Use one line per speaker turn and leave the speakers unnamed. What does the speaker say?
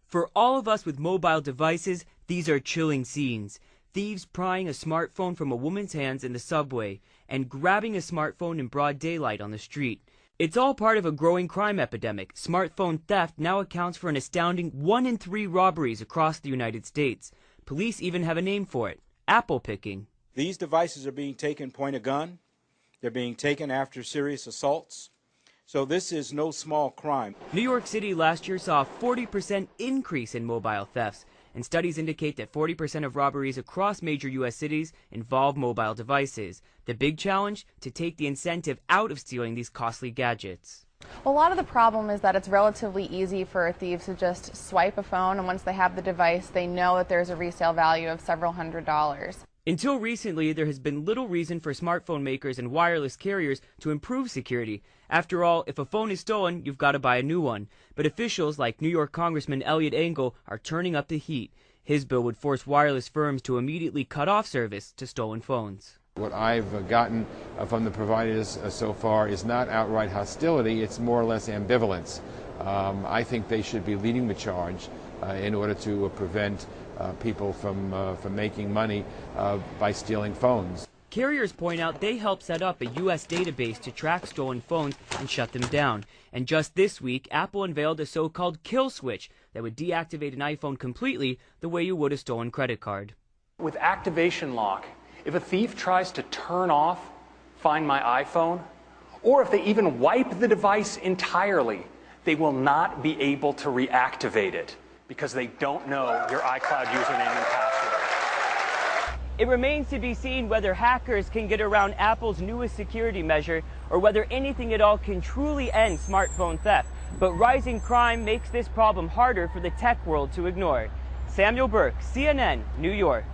For all of us with mobile devices, these are chilling scenes. Thieves prying a smartphone from a woman's hands in the subway and grabbing a smartphone in broad daylight on the street. It's all part of a growing crime epidemic. Smartphone theft now accounts for an astounding 1 in 3 robberies across the United States. Police even have a name for it: apple picking.
These devices are being taken point of gun. They're being taken after serious assaults. So this is no small crime.
New York City last year saw a 40% increase in mobile thefts, and studies indicate that 40% of robberies across major U.S. cities involve mobile devices. The big challenge? To take the incentive out of stealing these costly gadgets.
Well, a lot of the problem is that it's relatively easy for thieves to just swipe a phone, and once they have the device, they know that there's a resale value of several $100s.
Until recently, there has been little reason for smartphone makers and wireless carriers to improve security. After all, if a phone is stolen, you've got to buy a new one. But officials like New York Congressman Eliot Engel are turning up the heat. His bill would force wireless firms to immediately cut off service to stolen phones.
What I've gotten from the providers so far is not outright hostility, it's more or less ambivalence. I think they should be leading the charge in order to prevent people from making money by stealing phones.
Carriers point out they help set up a U.S. database to track stolen phones and shut them down. And just this week, Apple unveiled a so-called kill switch that would deactivate an iPhone completely the way you would a stolen credit card.
With Activation Lock, if a thief tries to turn off Find My iPhone, or if they even wipe the device entirely, they will not be able to reactivate it because they don't know your iCloud username and password.
It remains to be seen whether hackers can get around Apple's newest security measure or whether anything at all can truly end smartphone theft. But rising crime makes this problem harder for the tech world to ignore. Samuel Burke, CNN, New York.